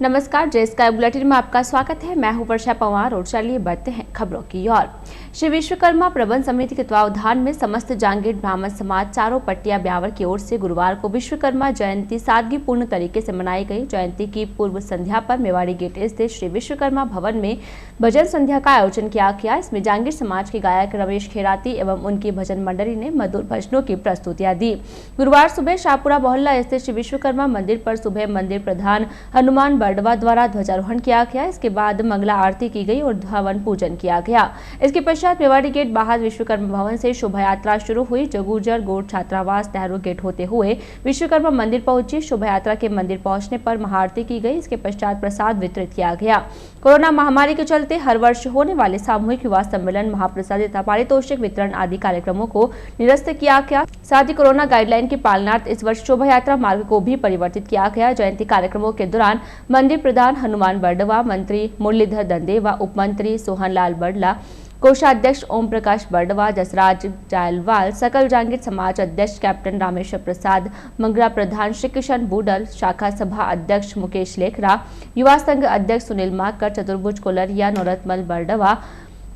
नमस्कार, जय sky bulletin में आपका स्वागत है। मैं हूं वर्षा पवार और चलिए बढ़ते हैं खबरों की ओर। श्री विश्वकर्मा प्रबंध समिति के तत्वावधान में समस्त जांगीर ब्राह्मण समाज चारों पट्टिया ब्यावर की ओर से गुरुवार को विश्वकर्मा जयंती सादगीपूर्ण तरीके से मनाई गई। जयंती की पूर्व संध्या पर मेवाड़ी गेट स्थित श्री विश्वकर्मा भवन में भजन संध्या का आयोजन किया गया। इसमें जांगीर समाज के गायक रमेश खेराती एवं उनकी भजन मंडली ने मधुर भजनों की प्रस्तुतियां दी। गुरुवार सुबह शाहपुरा मोहल्ला स्थित श्री विश्वकर्मा मंदिर पर सुबह मंदिर प्रधान हनुमान बर्डवा द्वारा ध्वजारोहण किया गया। इसके बाद मंगला आरती की गई और हवन पूजन किया गया। इसके पश्चात मेवाड़ी गेट बाहर विश्वकर्मा भवन से शोभा यात्रा शुरू हुई, जो गुर्जर गोट छात्रावास नेहरू गेट होते हुए विश्वकर्मा मंदिर पहुंची। शोभा यात्रा के मंदिर पहुंचने पर महाआरती की गई। इसके पश्चात प्रसाद वितरित किया गया। कोरोना महामारी के चलते हर वर्ष होने वाले सामूहिक युवा सम्मेलन, महाप्रसाद तथा पारितोषिक वितरण आदि कार्यक्रमों को निरस्त किया गया। साथ ही कोरोना गाइडलाइन की पालनार्थ इस वर्ष शोभा यात्रा मार्ग को भी परिवर्तित किया गया। जयंती कार्यक्रमों के दौरान मंदिर प्रधान हनुमान बर्डवा, मंत्री मुरलीधर दंदेवा, उप मंत्री सोहनलाल बड़ला, कोषाध्यक्ष ओम प्रकाश बर्डवा, जसराज जायलवाल, सकल जांगीर समाज अध्यक्ष कैप्टन रामेश्वर प्रसाद, मंगरा प्रधान श्री किशन बूडल, शाखा सभा अध्यक्ष मुकेश लेखरा, युवा संघ अध्यक्ष सुनील माकर, चतुर्भुज कोलरिया, नौरतमल बर्डवा,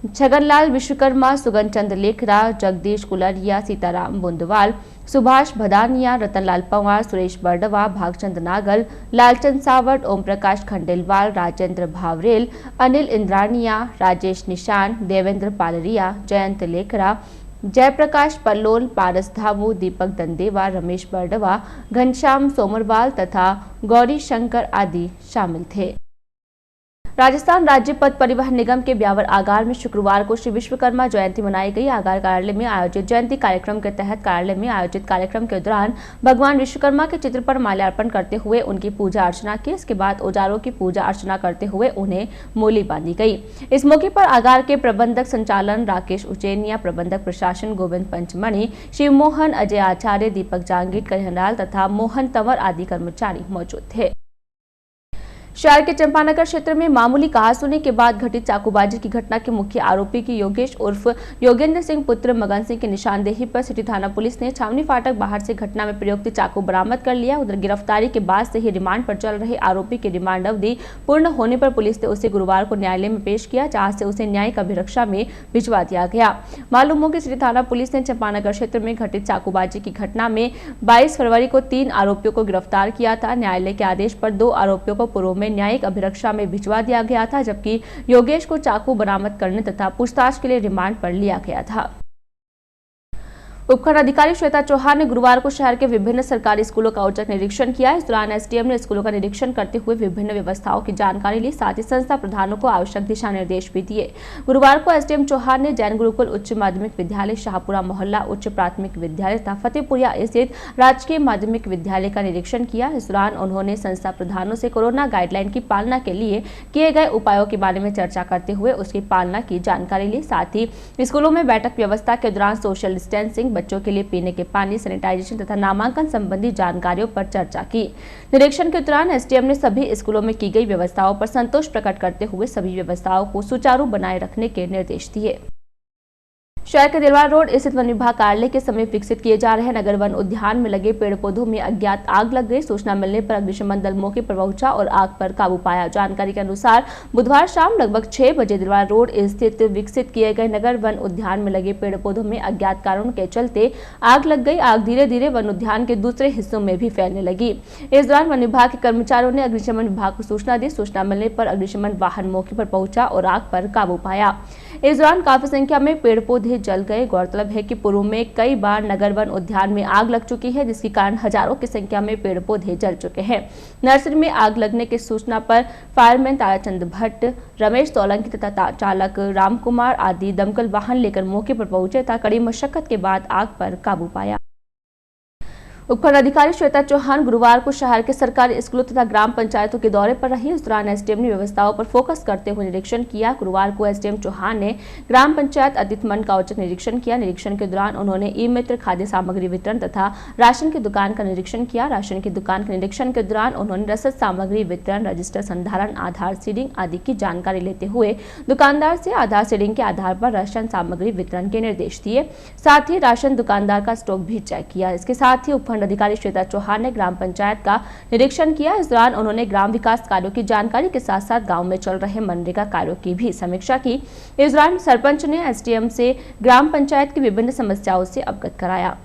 छगनलाल विश्वकर्मा, सुगन चंद लेखरा, जगदीश कुलरिया, सीताराम बुंदवाल, सुभाष भदानिया, रतनलाल पवार, सुरेश बर्डवा, भागचंद नागल, लालचंद सावट, ओम प्रकाश खंडेलवाल, राजेंद्र भावरेल, अनिल इंद्रानिया, राजेश निशान, देवेंद्र पालरिया, जयंत लेखरा, जयप्रकाश पल्लोल, पारस धामू, दीपक दंदेवा, रमेश बर्डवा, घनश्याम सोमरवाल तथा गौरी शंकर आदि शामिल थे। राजस्थान राज्य पथ परिवहन निगम के ब्यावर आगार में शुक्रवार को श्री विश्वकर्मा जयंती मनाई गई। आगार कार्यालय में आयोजित जयंती कार्यक्रम के तहत कार्यालय में आयोजित कार्यक्रम के दौरान भगवान विश्वकर्मा के चित्र पर माल्यार्पण करते हुए उनकी पूजा अर्चना की। इसके बाद औजारों की पूजा अर्चना करते हुए उन्हें मोली बांधी गई। इस मौके पर आगार के प्रबंधक संचालन राकेश उचेनिया, प्रबंधक प्रशासन गोविंद पंचमणि, शिव मोहन, अजय आचार्य, दीपक जांगीर, कहनलाल तथा मोहन तंवर आदि कर्मचारी मौजूद थे। शहर के चंपानगर क्षेत्र में मामूली कहासुनी के बाद घटित चाकूबाजी की घटना के मुख्य आरोपी की योगेश उर्फ योगेंद्र सिंह पुत्र मगन सिंह की निशानदेही पर सिटी थाना पुलिस ने छावनी फाटक बाहर से घटना में प्रयुक्त चाकू बरामद कर लिया। उधर गिरफ्तारी के बाद से ही रिमांड पर चल रहे आरोपी की रिमांड अवधि पूर्ण होने पर पुलिस ने उसे गुरुवार को न्यायालय में पेश किया, जहां से उसे न्यायिक अभिरक्षा में भिजवा दिया गया। मालूम हो कि सिटी थाना पुलिस ने चंपानगर क्षेत्र में घटित चाकूबाजी की घटना में 22 फरवरी को 3 आरोपियों को गिरफ्तार किया था। न्यायालय के आदेश पर 2 आरोपियों को पूर्व में न्यायिक अभिरक्षा में भिजवा दिया गया था, जबकि योगेश को चाकू बरामद करने तथा पूछताछ के लिए रिमांड पर लिया गया था। उपखंड अधिकारी श्वेता चौहान ने गुरुवार को शहर के विभिन्न सरकारी स्कूलों का औचक निरीक्षण किया। इस दौरान एसडीएम ने स्कूलों का निरीक्षण करते हुए विभिन्न व्यवस्थाओं की जानकारी ली, साथ ही संस्था प्रधानों को आवश्यक दिशा निर्देश भी दिए। गुरुवार को एसडीएम चौहान ने जैन गुरुकुल उच्च माध्यमिक विद्यालय, शाहपुरा मोहल्ला उच्च प्राथमिक विद्यालय तथा फतेहपुरिया स्थित राजकीय माध्यमिक विद्यालय का निरीक्षण किया। इस दौरान उन्होंने संस्था प्रधानों से कोरोना गाइडलाइन की पालना के लिए किए गए उपायों के बारे में चर्चा करते हुए उसकी पालना की जानकारी ली। साथ ही स्कूलों में बैठक व्यवस्था के दौरान सोशल डिस्टेंसिंग, बच्चों के लिए पीने के पानी, सैनिटाइजेशन तथा नामांकन संबंधी जानकारियों पर चर्चा की। निरीक्षण के दौरान एसडीएम ने सभी स्कूलों में की गई व्यवस्थाओं पर संतोष प्रकट करते हुए सभी व्यवस्थाओं को सुचारू बनाए रखने के निर्देश दिए। शहर के दिलवार रोड स्थित वन विभाग कार्यालय के समीप विकसित किए जा रहे नगर वन उद्यान में लगे पेड़ पौधों में अज्ञात आग लग गई। सूचना मिलने पर अग्निशमन दल मौके पर पहुंचा और आग पर काबू पाया। जानकारी के अनुसार बुधवार शाम लगभग 6 बजे दिलवार रोड स्थित विकसित किए गए नगर वन उद्यान में लगे पेड़ पौधों में अज्ञात कारणों के चलते आग लग गई। आग धीरे धीरे वन उद्यान के दूसरे हिस्सों में भी फैलने लगी। इस दौरान वन विभाग के कर्मचारियों ने अग्निशमन विभाग को सूचना दी। सूचना मिलने पर अग्निशमन वाहन मौके पर पहुंचा और आग पर काबू पाया। इस दौरान काफी संख्या में पेड़ पौधे जल गए। गौरतलब है कि पूर्व में कई बार नगर वन उद्यान में आग लग चुकी है, जिसके कारण हजारों की संख्या में पेड़ पौधे जल चुके हैं। नर्सरी में आग लगने की सूचना पर फायरमैन ताराचंद भट्ट, रमेश सोलंकी तथा चालक राम कुमार आदि दमकल वाहन लेकर मौके पर पहुंचे था। कड़ी मशक्कत के बाद आग पर काबू पाया। उपखंड अधिकारी श्वेता चौहान गुरुवार को शहर के सरकारी स्कूलों तथा ग्राम पंचायतों के दौरे पर रही। इस दौरान एसडीएम ने व्यवस्थाओं पर फोकस करते हुए निरीक्षण किया। गुरुवार को एसडीएम चौहान ने ग्राम पंचायत अतिथि मंडल का औचक निरीक्षण किया। निरीक्षण के दौरान उन्होंने ई मित्र खाद्य सामग्री वितरण तथा राशन की दुकान का निरीक्षण किया। राशन की दुकान के निरीक्षण के दौरान उन्होंने रसद सामग्री वितरण, रजिस्टर संधारण, आधार सीडिंग आदि की जानकारी लेते हुए दुकानदार से आधार सीडिंग के आधार पर राशन सामग्री वितरण के निर्देश दिए। साथ ही राशन दुकानदार का स्टॉक भी चेक किया। इसके साथ ही उपखंड अधिकारी श्वेता चौहान ने ग्राम पंचायत का निरीक्षण किया। इस दौरान उन्होंने ग्राम विकास कार्यों की जानकारी के साथ साथ गाँव में चल रहे मनरेगा कार्यों की भी समीक्षा की। इस दौरान सरपंच ने एसडीएम से ग्राम पंचायत की विभिन्न समस्याओं से अवगत कराया।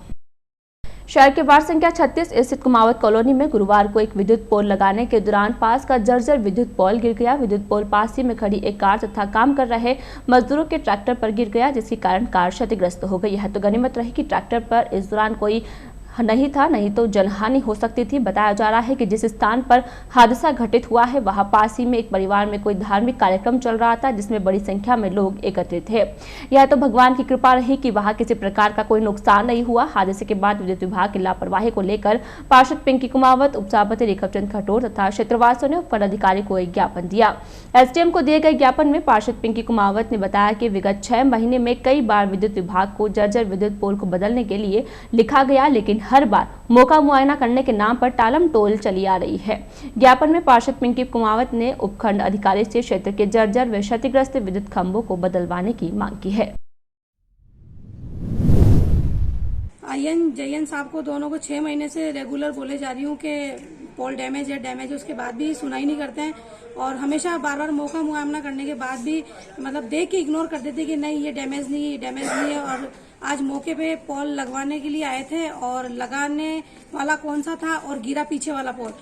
शहर के वार्ड संख्या 36 स्थित कुमावत कॉलोनी में गुरुवार को एक विद्युत पोल लगाने के दौरान पास का जर्जर विद्युत पोल गिर गया। विद्युत पोल पास ही में खड़ी एक कार तथा काम कर रहे मजदूरों के ट्रैक्टर पर गिर गया, जिसके कारण कार क्षतिग्रस्त हो गई है। तो गनीमत रही कि ट्रैक्टर पर इस दौरान कोई नहीं था, नहीं तो जनहानि हो सकती थी। बताया जा रहा है कि जिस स्थान पर हादसा घटित हुआ है वहां पास ही में एक परिवार में कोई धार्मिक कार्यक्रम चल रहा था, जिसमें बड़ी संख्या में लोग एकत्रित थे। यह तो भगवान की कृपा रही कि वहां किसी प्रकार का कोई नुकसान नहीं हुआ। हादसे के बाद विद्युत विभाग की लापरवाही को लेकर पार्षद पिंकी कुमावत, उपसभापति रेखवचंद खटोर तथा क्षेत्रवासियों ने उपखंड अधिकारी को एक ज्ञापन दिया। एसडीएम को दिए गए ज्ञापन में पार्षद पिंकी कुमावत ने बताया कि विगत 6 महीने में कई बार विद्युत विभाग को जर्जर विद्युत पोल को बदलने के लिए लिखा गया, लेकिन हर बार मौका मुआयना करने के नाम पर टालम टोल चली आ रही है। ज्ञापन में पार्षद पिंकी कुमावत ने उपखंड अधिकारी से क्षेत्र के जर्जर व क्षतिग्रस्त विद्युत खंभों को बदलवाने की मांग की है। आयन जयन साहब को दोनों को 6 महीने से रेगुलर बोले जा रही हूँ कि पोल डैमेज है, उसके बाद भी सुनाई नहीं करते हैं और हमेशा बार बार मौका मुआयना करने के बाद भी मतलब देख के इग्नोर कर देते कि नहीं ये डैमेज नहीं है। और आज मौके पे पोल लगवाने के लिए आए थे और लगाने वाला कौन सा था और गिरा पीछे वाला पोल।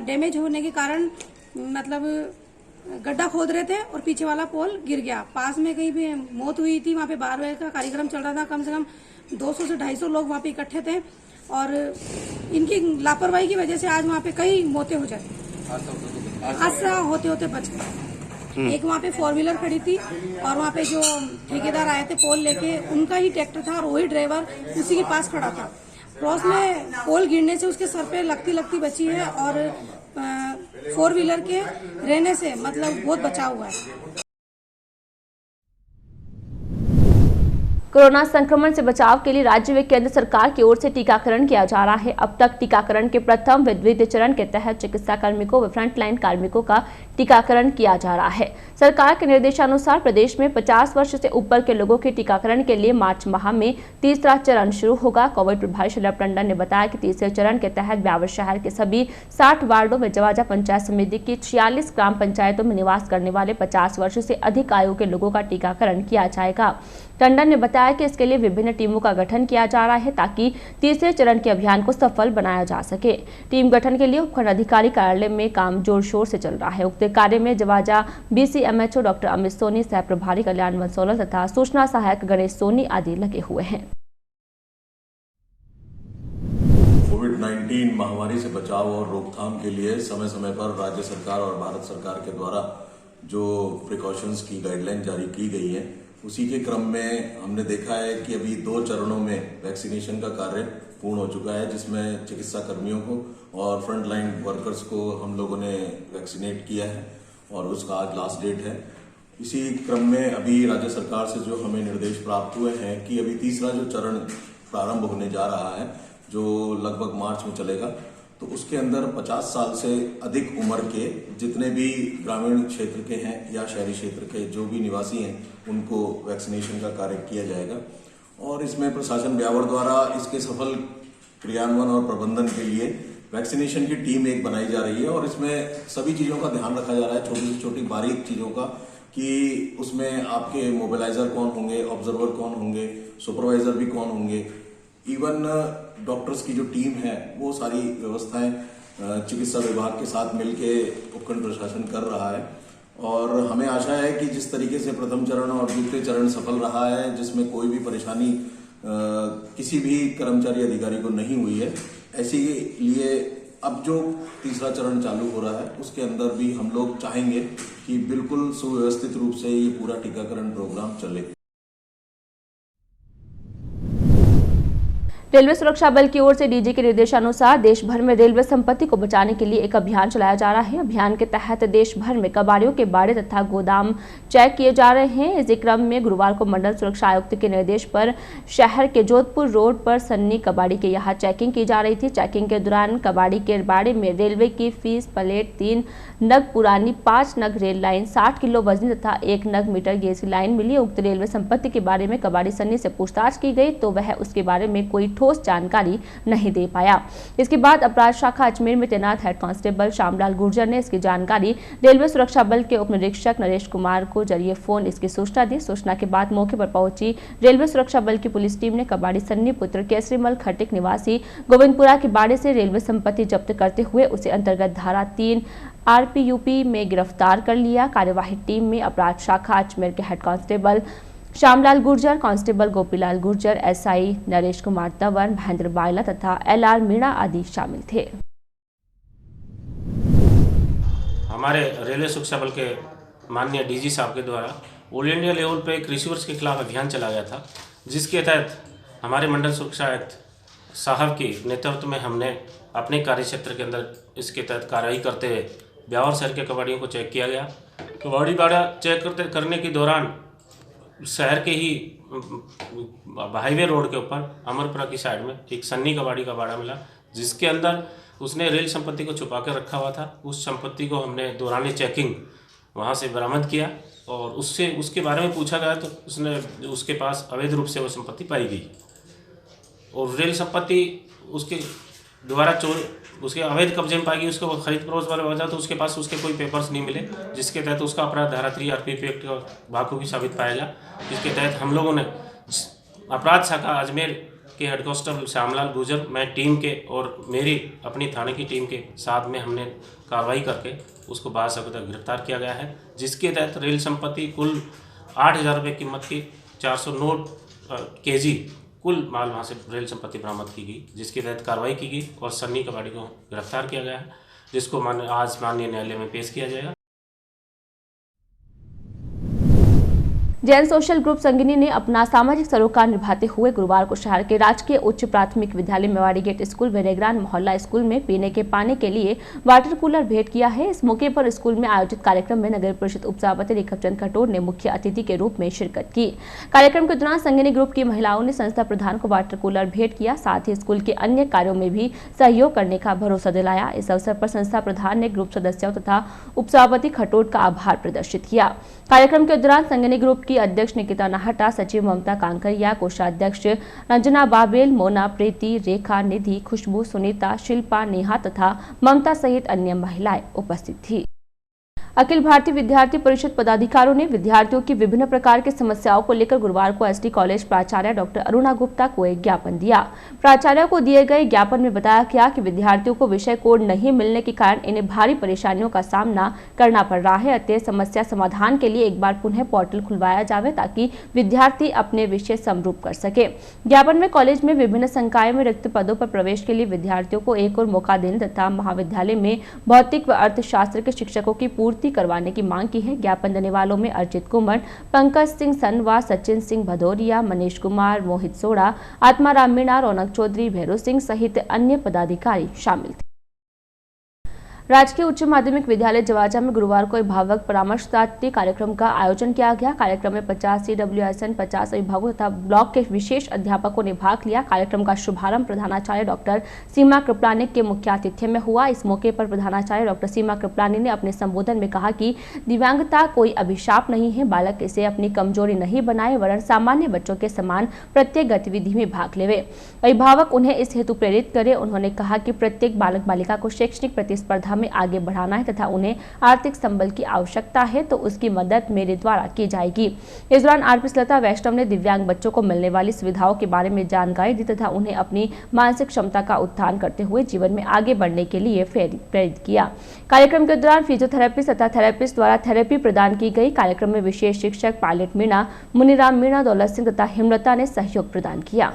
डैमेज होने के कारण मतलब गड्ढा खोद रहे थे और पीछे वाला पोल गिर गया। पास में कहीं भी मौत हुई थी, वहाँ पे 12 बजे का कार्यक्रम चल रहा था। कम से कम 200 से 250 लोग वहाँ पे इकट्ठे थे और इनकी लापरवाही की वजह से आज वहाँ पे कई मौतें हो जाती। हादसा होते होते बच गए। एक वहाँ पे 4 व्हीलर खड़ी थी और वहाँ पे जो ठेकेदार आए थे पोल लेके, उनका ही ट्रैक्टर था और वही ड्राइवर उसी के पास खड़ा था। क्रॉस में पोल गिरने से उसके सर पे लगती बची है और 4 व्हीलर के रहने से मतलब बहुत बचाव हुआ है। कोरोना संक्रमण से बचाव के लिए राज्य व केंद्र सरकार की ओर से टीकाकरण किया जा रहा है। अब तक टीकाकरण के प्रथम व द्वितीय चरण के तहत चिकित्सा कार्मिकों व फ्रंटलाइन कार्मिकों का टीकाकरण किया जा रहा है। सरकार के निर्देशानुसार प्रदेश में 50 वर्ष से ऊपर के लोगों के टीकाकरण के लिए मार्च माह में तीसरा चरण शुरू होगा। कोविड प्रभारी शलभ टंडन ने बताया कि तीसरे चरण के तहत ब्यावर शहर के सभी 60 वार्डों में जवाजा पंचायत समिति की 46 ग्राम पंचायतों में निवास करने वाले 50 वर्ष से अधिक आयु के लोगों का टीकाकरण किया जाएगा। टंडन ने बताया कि इसके लिए विभिन्न टीमों का गठन किया जा रहा है ताकि तीसरे चरण के अभियान को सफल बनाया जा सके। टीम गठन के लिए उपखंड अधिकारी कार्यालय में काम जोर शोर से चल रहा है। उक्त कार्य में जवाजा BCMHO डॉक्टर अमित सोनी, सह प्रभारी कल्याण वंसोलल तथा सूचना सहायक गणेश सोनी आदि लगे हुए हैं। कोविड-19 महामारी से बचाव और रोकथाम के लिए समय समय पर राज्य सरकार और भारत सरकार के द्वारा जो प्रिकॉशंस की गाइडलाइन जारी की गई है, उसी के क्रम में हमने देखा है कि अभी 2 चरणों में वैक्सीनेशन का कार्य पूर्ण हो चुका है, जिसमें चिकित्सा कर्मियों को और फ्रंट लाइन वर्कर्स को हम लोगों ने वैक्सीनेट किया है और उसका आज लास्ट डेट है। इसी क्रम में अभी राज्य सरकार से जो हमें निर्देश प्राप्त हुए हैं कि अभी तीसरा जो चरण प्रारंभ होने जा रहा है, जो लगभग मार्च में चलेगा, तो उसके अंदर 50 साल से अधिक उम्र के जितने भी ग्रामीण क्षेत्र के हैं या शहरी क्षेत्र के जो भी निवासी हैं, उनको वैक्सीनेशन का कार्य किया जाएगा। और इसमें प्रशासन ब्यावर द्वारा इसके सफल क्रियान्वयन और प्रबंधन के लिए वैक्सीनेशन की टीम एक बनाई जा रही है और इसमें सभी चीजों का ध्यान रखा जा रहा है, छोटी से छोटी बारीक चीजों का, कि उसमें आपके मोबिलाइजर कौन होंगे, ऑब्जर्वर कौन होंगे, सुपरवाइजर भी कौन होंगे, इवन डॉक्टर्स की जो टीम है वो सारी व्यवस्थाएं चिकित्सा विभाग के साथ मिलके उपखंड प्रशासन कर रहा है। और हमें आशा है कि जिस तरीके से प्रथम चरण और द्वितीय चरण सफल रहा है, जिसमें कोई भी परेशानी किसी भी कर्मचारी अधिकारी को नहीं हुई है, ऐसे लिए अब जो तीसरा चरण चालू हो रहा है उसके अंदर भी हम लोग चाहेंगे कि बिल्कुल सुव्यवस्थित रूप से ये पूरा टीकाकरण प्रोग्राम चले। रेलवे सुरक्षा बल की ओर से डीजी के निर्देशानुसार देश भर में रेलवे संपत्ति को बचाने के लिए एक अभियान चलाया जा रहा है। अभियान के तहत देश भर में कबाड़ियों के बाड़े तथा गोदाम चेक किए जा रहे हैं। इसी क्रम में गुरुवार को मंडल सुरक्षा आयुक्त के निर्देश पर शहर के जोधपुर रोड पर सन्नी कबाड़ी के यहाँ चेकिंग की जा रही थी। चेकिंग के दौरान कबाड़ी के बाड़े में रेलवे की फीस प्लेट, 3 नग पुरानी, 5 नग रेल लाइन, 60 किलो वजनी तथा 1 नग मीटर गेज की लाइन मिली। उक्त रेलवे संपत्ति के बारे में कबाड़ी सन्नी से पूछताछ की गई तो वह उसके बारे में कोई ठोस जानकारी नहीं दे पाया। इसके बाद अपराध शाखा अजमेर में तैनात हेड कांस्टेबल श्यामलाल गुर्जर ने इसकी जानकारी रेलवे सुरक्षा बल के उप निरीक्षक नरेश कुमार को जरिए फोन इसकी सूचना दी। सूचना के बाद मौके पर पहुंची रेलवे सुरक्षा बल की पुलिस टीम ने कबाड़ी सन्नी पुत्र केसरीमल खटिक निवासी गोविंदपुरा के बाड़े से रेलवे संपत्ति जब्त करते हुए उसे अंतर्गत धारा 3 RPUP में गिरफ्तार कर लिया। कार्यवाही टीम में अपराध शाखा अजमेर के head constable Shyamlal Gurjar, constable Gopilal Gurjar, SI Naresh Kumar Tanwar, Mahendra बायला तथा LR मीणा आदि शामिल थे। हमारे रेलवे सुरक्षा बल के माननीय DG साहब के द्वारा ऑल इंडिया लेवल पे एक रिसीवर्स के खिलाफ अभियान चला गया था, जिसके तहत हमारे मंडल सुरक्षा आयुक्त साहब के नेतृत्व में हमने अपने कार्यक्षेत्र के अंदर इसके तहत कार्रवाई करते हुए ब्यावर शहर के कबाड़ियों को चेक किया गया। कबाड़ी बाड़ा चेक करने के दौरान शहर के ही हाईवे रोड के ऊपर अमरपुरा की साइड में एक सन्नी कबाड़ी का बाड़ा मिला, जिसके अंदर उसने रेल संपत्ति को छुपा कर रखा हुआ था। उस संपत्ति को हमने दौरान चेकिंग वहाँ से बरामद किया और उसके बारे में पूछा गया तो उसके पास अवैध रूप से वो संपत्ति पाई गई और रेल संपत्ति उसके द्वारा उसके अवैध कब्जे में पाई गई। उसको खरीद फरोख्त वाले वजह तो उसके पास उसके कोई पेपर्स नहीं मिले, जिसके तहत उसका अपराध धारा 3 RPUP एक्ट का बखूबी साबित पाया गया। जिसके तहत हम लोगों ने अपराध शाखा अजमेर के हेड कांस्टेबल श्यामलाल गुर्जर, मैं टीम के और मेरी अपनी थाने की टीम के साथ में हमने कार्रवाई करके उसको बासाबिता गिरफ्तार किया गया है। जिसके तहत रेल संपत्ति कुल 8,000 रुपये कीमत की 409 kg कुल माल वहाँ से रेल संपत्ति बरामद की गई, जिसके तहत कार्रवाई की गई और सन्नी कबाड़ी को गिरफ्तार किया गया है, जिसको आज माननीय न्यायालय में पेश किया जाएगा। जैन सोशल ग्रुप संगिनी ने अपना सामाजिक सरोकार निभाते हुए गुरुवार को शहर के राजकीय उच्च प्राथमिक विद्यालय मेवाड़ी गेट स्कूल व नेगरान मोहल्ला स्कूल में पीने के पानी के लिए वाटर कूलर भेंट किया है। इस मौके पर स्कूल में आयोजित कार्यक्रम में नगर परिषद उपसभापति रेखा खटोर ने मुख्य अतिथि के रूप में शिरकत की। कार्यक्रम के दौरान संगिनी ग्रुप की महिलाओं ने संस्था प्रधान को वाटर कूलर भेंट किया, साथ ही स्कूल के अन्य कार्यों में भी सहयोग करने का भरोसा दिलाया। इस अवसर पर संस्था प्रधान ने ग्रुप सदस्यों तथा उपसभापति खटोर का आभार प्रदर्शित किया। कार्यक्रम के दौरान संगिनी ग्रुप की अध्यक्ष निकिता नाहटा, सचिव ममता कांकरिया, कोषाध्यक्ष रंजना बाबेल, मोना, प्रीति, रेखा, निधि, खुशबू, सुनीता, शिल्पा, नेहा तथा ममता सहित अन्य महिलाएं उपस्थित थी। अखिल भारतीय विद्यार्थी परिषद पदाधिकारियों ने विद्यार्थियों की विभिन्न प्रकार की समस्याओं को लेकर गुरुवार को SD कॉलेज प्राचार्य डॉक्टर अरुणा गुप्ता को एक ज्ञापन दिया। प्राचार्य को दिए गए ज्ञापन में बताया गया कि विद्यार्थियों को विषय कोड नहीं मिलने के कारण इन्हें भारी परेशानियों का सामना करना पड़ रहा है। अतः समस्या समाधान के लिए एक बार पुनः पोर्टल खुलवाया जाए ताकि विद्यार्थी अपने विषय समरूप कर सके। ज्ञापन में कॉलेज में विभिन्न संकायों में रिक्त पदों पर प्रवेश के लिए विद्यार्थियों को एक और मौका देने तथा महाविद्यालय में भौतिक व अर्थशास्त्र के शिक्षकों की पूर्ति करवाने की मांग की है। ज्ञापन देने वालों में अर्जित कुमार, पंकज सिंह सनवा, सचिन सिंह भदौरिया, मनीष कुमार, मोहित सोड़ा, आत्माराम मीणा, रौनक चौधरी, भैरव सिंह सहित अन्य पदाधिकारी शामिल थे। राजकीय उच्च माध्यमिक विद्यालय जवाजा में गुरुवार को भावक परामर्शदात्री कार्यक्रम का आयोजन किया गया। कार्यक्रम में 50 CWSN 50 विभागों तथा ब्लॉक के विशेष अध्यापकों ने भाग लिया। कार्यक्रम का शुभारंभ प्रधानाचार्य डॉक्टर सीमा कृपलानी के मुख्य आतिथ्य में हुआ। इस मौके पर प्रधानाचार्य डॉक्टर सीमा कृपलानी ने अपने संबोधन में कहा कि दिव्यांगता कोई अभिशाप नहीं है, बालक इसे अपनी कमजोरी नहीं बनाए वरन सामान्य बच्चों के समान प्रत्येक गतिविधि में भाग लेवे। अभिभावक उन्हें इस हेतु प्रेरित करे। उन्होंने कहा कि प्रत्येक बालक बालिका को शैक्षणिक प्रतिस्पर्धा में आगे बढ़ाना है तथा उन्हें आर्थिक संबल की आवश्यकता है तो उसकी मदद मेरे द्वारा की जाएगी। इस दौरान RP लता वैष्णव ने दिव्यांग बच्चों को मिलने वाली सुविधाओं के बारे में जानकारी दी तथा उन्हें अपनी मानसिक क्षमता का उत्थान करते हुए जीवन में आगे बढ़ने के लिए प्रेरित किया। कार्यक्रम के दौरान फिजियोथेरेपिस्ट तथा थेरेपिस्ट द्वारा थेरेपी प्रदान की गई। कार्यक्रम में विशेष शिक्षक पायलट मीणा, मुनीराम मीणा, दौलत सिंह तथा हेमलता ने सहयोग प्रदान किया।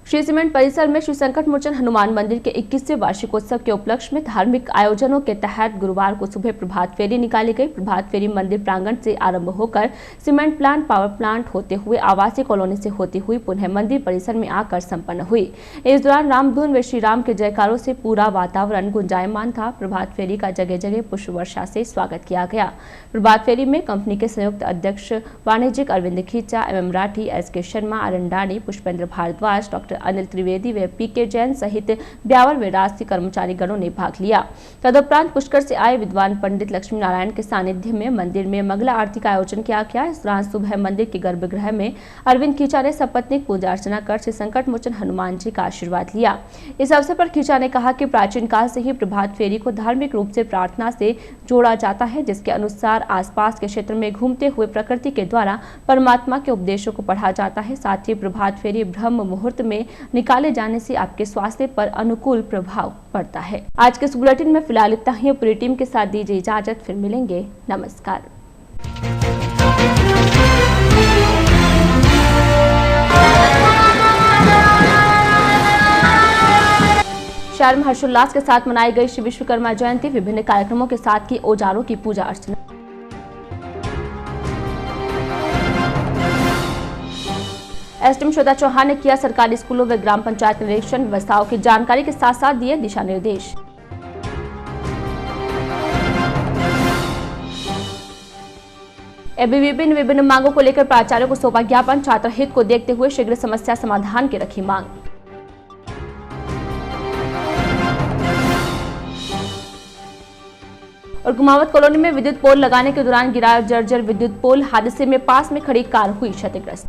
श्री सीमेंट परिसर में श्री संकट मोचन हनुमान मंदिर के 21वें वार्षिकोत्सव के उपलक्ष्य में धार्मिक आयोजनों के तहत गुरुवार को सुबह प्रभात फेरी निकाली गई। प्रभात फेरी मंदिर प्रांगण से आरंभ होकर सीमेंट प्लांट, पावर प्लांट होते हुए आवासीय कॉलोनी से होती हुई पुनः मंदिर परिसर में आकर संपन्न हुई। इस दौरान रामधुन व श्री राम के जयकारों से पूरा वातावरण गुंजायमान था। प्रभात फेरी का जगह जगह पुष्प वर्षा से स्वागत किया गया। प्रभात फेरी में कंपनी के संयुक्त अध्यक्ष वाणिज्यिक Arvind Khicha, MM Rathi, SK Sharma, Arandani, Pushpendra Bhardwaj, doctor Anil Trivedi व पीके जैन सहित ब्यावर व राष्ट्रीय कर्मचारी गणों ने भाग लिया। तदुपरांत पुष्कर से आए विद्वान पंडित लक्ष्मी नारायण के सानिध्य में मंदिर में मंगला आरती का आयोजन किया गया। इस दौरान सुबह मंदिर के गर्भगृह में अरविंद खींचा ने सपत्नीक पूजा अर्चना कर श्री संकट मोचन हनुमान जी का आशीर्वाद लिया। इस अवसर पर खींचा ने कहा कि प्राचीन काल से ही प्रभात फेरी को धार्मिक रूप से प्रार्थना से जोड़ा जाता है, जिसके अनुसार आसपास के क्षेत्र में घूमते हुए प्रकृति के द्वारा परमात्मा के उपदेशों को पढ़ा जाता है। साथ ही प्रभात फेरी ब्रह्म मुहूर्त में निकाले जाने से आपके स्वास्थ्य पर अनुकूल प्रभाव पड़ता है। आज के इस बुलेटिन में फिलहाल इतना ही। पूरी टीम के साथ दीजिए इजाजत, फिर मिलेंगे। नमस्कार। शहर में हर्षोल्लास के साथ मनाई गई श्री विश्वकर्मा जयंती। विभिन्न कार्यक्रमों के साथ की औजारों की पूजा अर्चना। एसडीएम श्वेता चौहान ने किया सरकारी स्कूलों व ग्राम पंचायत निरीक्षण। व्यवस्थाओं की जानकारी के साथ साथ दिए दिशा निर्देश। एबीवीपी ने विभिन्न मांगों को लेकर प्राचार्यों को सौंपा ज्ञापन। छात्र हित को देखते हुए शीघ्र समस्या समाधान की रखी मांग। और गुमावत कॉलोनी में विद्युत पोल लगाने के दौरान गिरा जर्जर विद्युत पोल। हादसे में पास में खड़ी कार हुई क्षतिग्रस्त।